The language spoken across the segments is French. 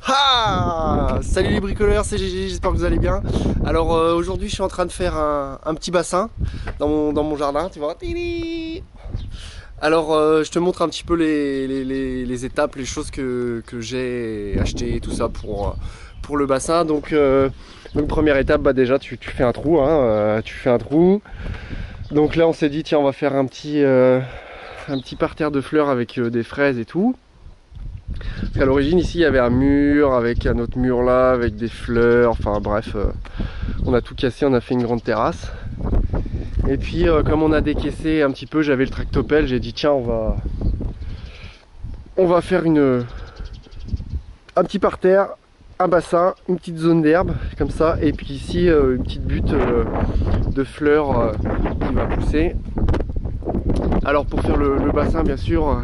Ah, salut les bricoleurs, c'est GG, j'espère que vous allez bien. Alors aujourd'hui je suis en train de faire un petit bassin dans mon jardin, tu vois. Tili. Alors je te montre un petit peu les étapes, les choses que j'ai achetées, tout ça pour le bassin. Donc première étape, bah déjà tu fais un trou, hein, tu fais un trou. Donc là on s'est dit tiens on va faire un petit parterre de fleurs avec des fraises et tout. Parce qu'à l'origine ici il y avait un mur avec un autre mur là avec des fleurs, enfin bref, on a tout cassé, on a fait une grande terrasse. Et puis comme on a décaissé un petit peu, j'avais le tractopelle, j'ai dit tiens on va faire un petit parterre, un bassin, une petite zone d'herbe comme ça, et puis ici une petite butte de fleurs qui va pousser. Alors pour faire le bassin bien sûr,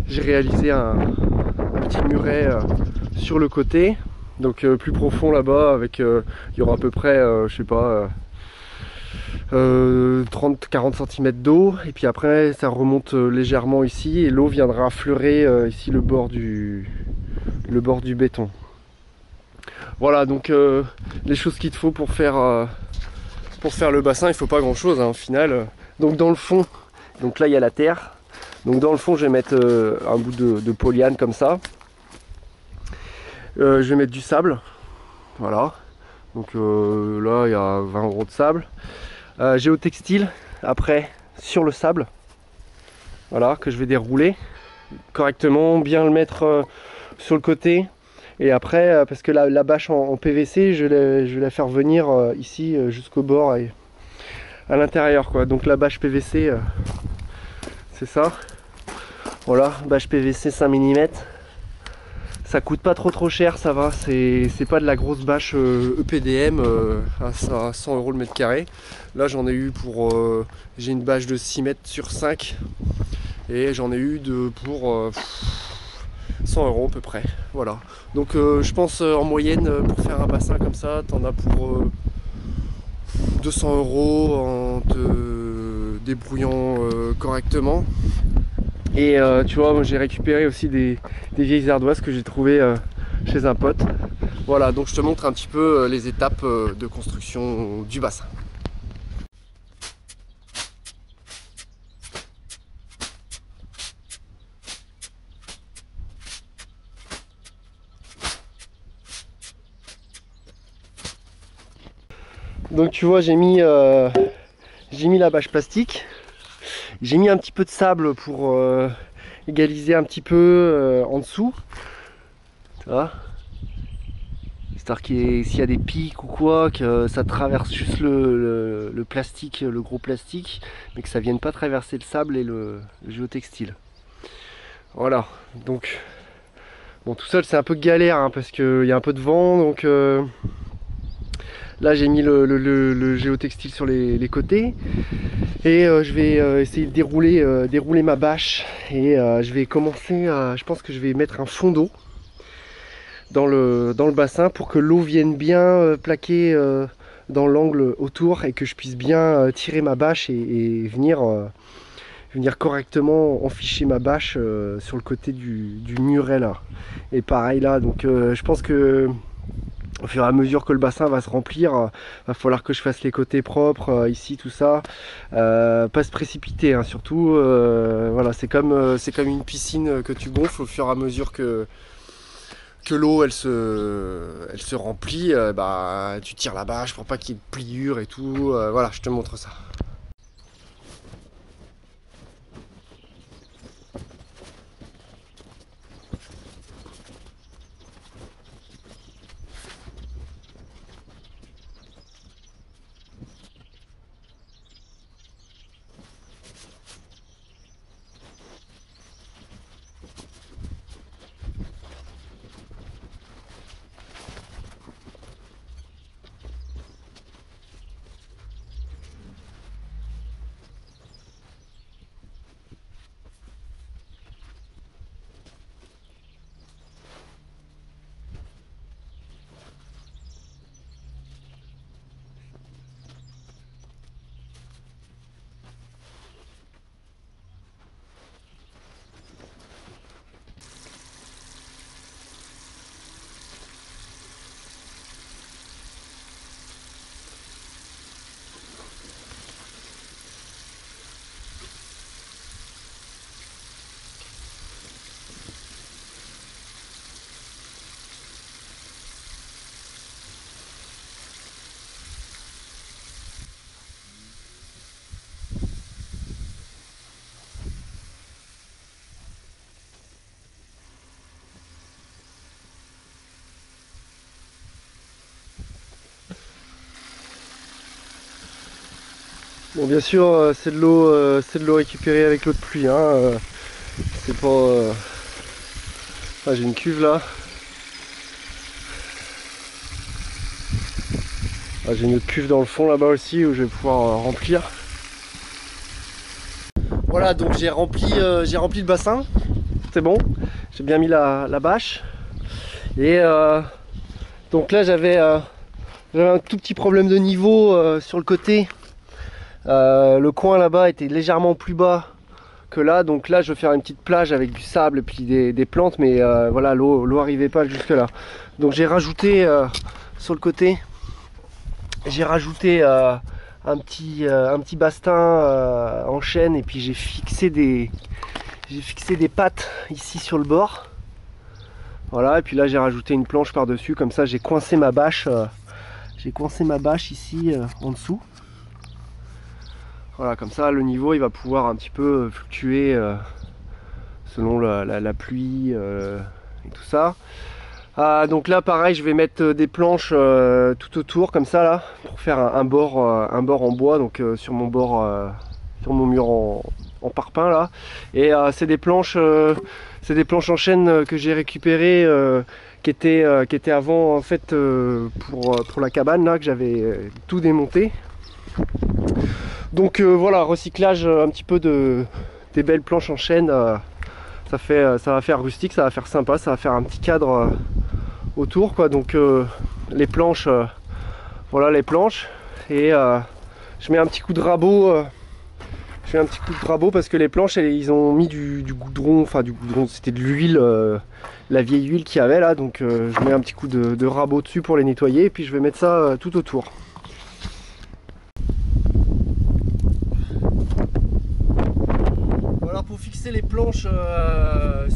j'ai réalisé un petit muret sur le côté, donc plus profond là-bas, avec il y aura à peu près je sais pas 30-40 cm d'eau, et puis après ça remonte légèrement ici et l'eau viendra affleurer ici le bord du béton. Voilà, donc les choses qu'il te faut pour faire le bassin, il faut pas grand chose hein, au final. Donc dans le fond, donc là il y a la terre, donc dans le fond je vais mettre un bout de polyane comme ça. Je vais mettre du sable, voilà, donc là il y a 20 euros de sable. Géotextile après sur le sable, voilà, que je vais dérouler correctement, bien le mettre sur le côté. Et après, parce que la bâche en PVC, je vais la faire venir ici jusqu'au bord et à l'intérieur quoi. Donc la bâche PVC, c'est ça. Voilà, bâche PVC 5 mm. Ça coûte pas trop cher, ça va. C'est pas de la grosse bâche EPDM à 100 euros le mètre carré. Là j'en ai eu pour... j'ai une bâche de 6 mètres sur 5. Et j'en ai eu pour 100 euros à peu près. Voilà. Donc je pense en moyenne pour faire un bassin comme ça, t'en as pour 200 euros en te débrouillant correctement. Et tu vois, moi j'ai récupéré aussi des vieilles ardoises que j'ai trouvées chez un pote. Voilà, donc je te montre un petit peu les étapes de construction du bassin. Donc tu vois, j'ai mis la bâche plastique. J'ai mis un petit peu de sable pour égaliser un petit peu en dessous. Tu vois, histoire s'il y a des pics ou quoi, que ça traverse juste le plastique, le gros plastique, mais que ça vienne pas traverser le sable et le géotextile. Voilà, donc bon, tout seul c'est un peu galère hein, parce qu'il y a un peu de vent, donc là j'ai mis le géotextile sur les côtés. Et je vais essayer de dérouler ma bâche, et je vais commencer je pense que je vais mettre un fond d'eau dans le bassin pour que l'eau vienne bien plaquer dans l'angle autour, et que je puisse bien tirer ma bâche et venir correctement enficher ma bâche sur le côté du muret là. Et pareil là, donc je pense que au fur et à mesure que le bassin va se remplir, va falloir que je fasse les côtés propres, ici tout ça, pas se précipiter hein, surtout, voilà, c'est comme une piscine que tu gonfles. Au fur et à mesure que l'eau elle se remplit, bah tu tires la bâche pour pas qu'il y ait de pliure et tout, voilà, je te montre ça. Bon, bien sûr, c'est de l'eau récupérée avec l'eau de pluie, hein. C'est pas. Ah, j'ai une cuve là. Ah, j'ai une autre cuve dans le fond là-bas aussi où je vais pouvoir remplir. Voilà, donc j'ai rempli le bassin. C'est bon. J'ai bien mis la bâche. Et donc là, j'avais un tout petit problème de niveau sur le côté. Le coin là-bas était légèrement plus bas que là, donc là je vais faire une petite plage avec du sable et puis des plantes, mais voilà, l'eau arrivait pas jusque là. Donc j'ai rajouté sur le côté, j'ai rajouté un petit bastin en chêne, et puis j'ai fixé des pattes ici sur le bord. Voilà, et puis là j'ai rajouté une planche par dessus, comme ça j'ai coincé ma bâche ici en dessous. Voilà, comme ça le niveau il va pouvoir un petit peu fluctuer selon la pluie et tout ça. Donc là pareil, je vais mettre des planches tout autour comme ça là, pour faire un bord en bois, donc sur mon mur en parpaing là. Et c'est des planches en chêne que j'ai récupérées, qui étaient avant en fait pour la cabane là, que j'avais tout démonté. Donc voilà, recyclage un petit peu des belles planches en chêne, ça va faire rustique, ça va faire sympa, ça va faire un petit cadre autour quoi. Donc les planches, voilà les planches, et je mets un petit coup de rabot. Parce que les planches, ils ont mis du goudron, enfin du goudron, c'était de l'huile, la vieille huile qu'il y avait là, donc je mets un petit coup de rabot dessus pour les nettoyer, et puis je vais mettre ça tout autour. Voilà pour fixer les planches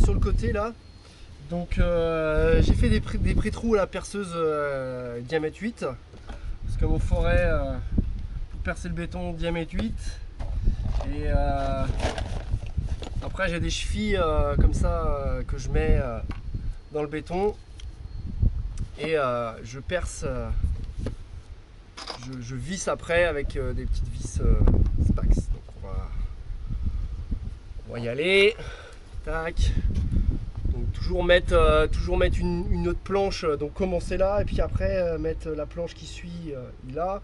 sur le côté là. Donc j'ai fait des pré-trous à la perceuse diamètre 8, parce que mon forêt pour percer le béton diamètre 8. Et après j'ai des chevilles comme ça que je mets dans le béton, et je perce, je visse après avec des petites vis Spax. Donc on va y aller, tac. Donc toujours mettre une autre planche, donc commencer là, et puis après mettre la planche qui suit là,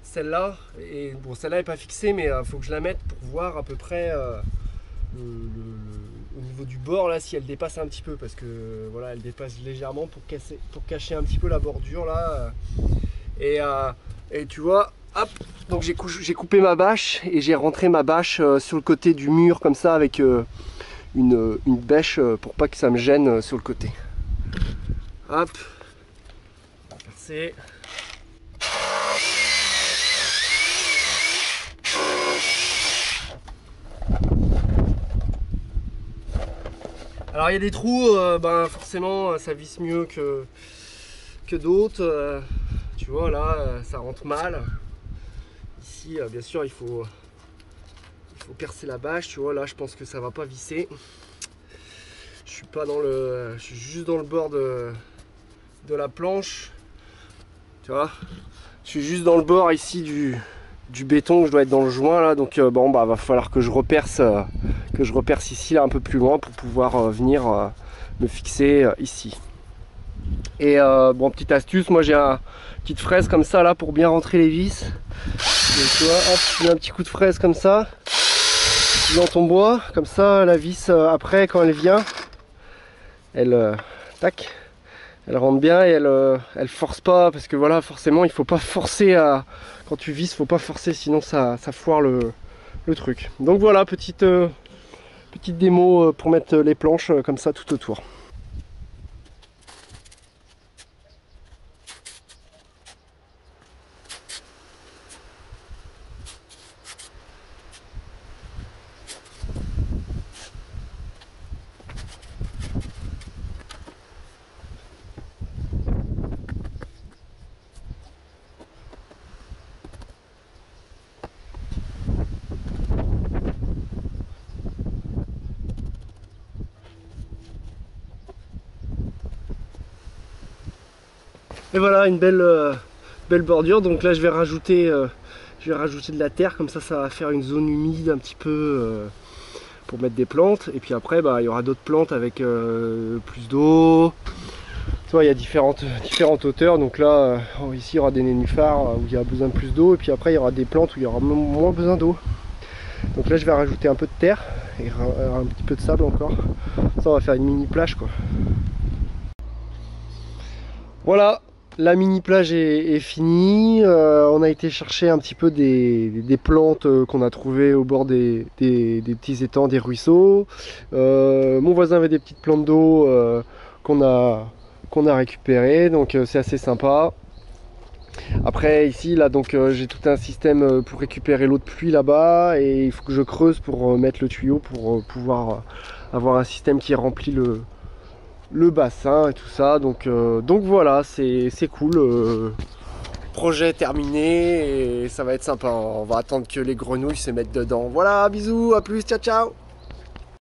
celle-là. Et bon, celle-là n'est pas fixée, mais il faut que je la mette pour voir à peu près au niveau du bord là, si elle dépasse un petit peu, parce que voilà, elle dépasse légèrement pour cacher un petit peu la bordure là. Et tu vois, hop, donc j'ai coupé ma bâche, et j'ai rentré ma bâche sur le côté du mur comme ça, avec une bêche pour pas que ça me gêne sur le côté. Hop, on va percer. Alors il y a des trous, forcément ça visse mieux que d'autres. Tu vois là, ça rentre mal. Ici bien sûr il faut percer la bâche, tu vois là je pense que ça va pas visser. Je suis juste dans le bord de la planche. Tu vois, je suis juste dans le bord ici du béton, je dois être dans le joint là, donc va falloir que je reperce ici là un peu plus loin pour pouvoir venir me fixer ici. Et petite astuce, moi j'ai une petite fraise comme ça là pour bien rentrer les vis. Donc, tu vois, hop, tu mets un petit coup de fraise comme ça dans ton bois, comme ça la vis après quand elle vient, elle tac, elle rentre bien, et elle force pas, parce que voilà, forcément il faut pas forcer quand tu visses, faut pas forcer, sinon ça foire le truc. Donc voilà, petite démo pour mettre les planches comme ça tout autour. Et voilà une belle bordure. Donc là je vais rajouter Je vais rajouter de la terre, comme ça va faire une zone humide un petit peu pour mettre des plantes. Et puis après bah, il y aura d'autres plantes avec plus d'eau. Tu vois, il y a différentes hauteurs, donc là ici il y aura des nénuphars où il y a besoin de plus d'eau, et puis après il y aura des plantes où il y aura moins besoin d'eau. Donc là je vais rajouter un peu de terre et un petit peu de sable encore. Ça on va faire une mini plage quoi. Voilà, la mini plage est finie. On a été chercher un petit peu des plantes qu'on a trouvées au bord des petits étangs, des ruisseaux. Mon voisin avait des petites plantes d'eau qu'on a récupérées, donc c'est assez sympa. Après ici là donc j'ai tout un système pour récupérer l'eau de pluie là-bas, et il faut que je creuse pour mettre le tuyau pour pouvoir avoir un système qui remplit le bassin et tout ça. Donc voilà, c'est cool. Projet terminé et ça va être sympa. On va attendre que les grenouilles se mettent dedans. Voilà, bisous, à plus, ciao ciao.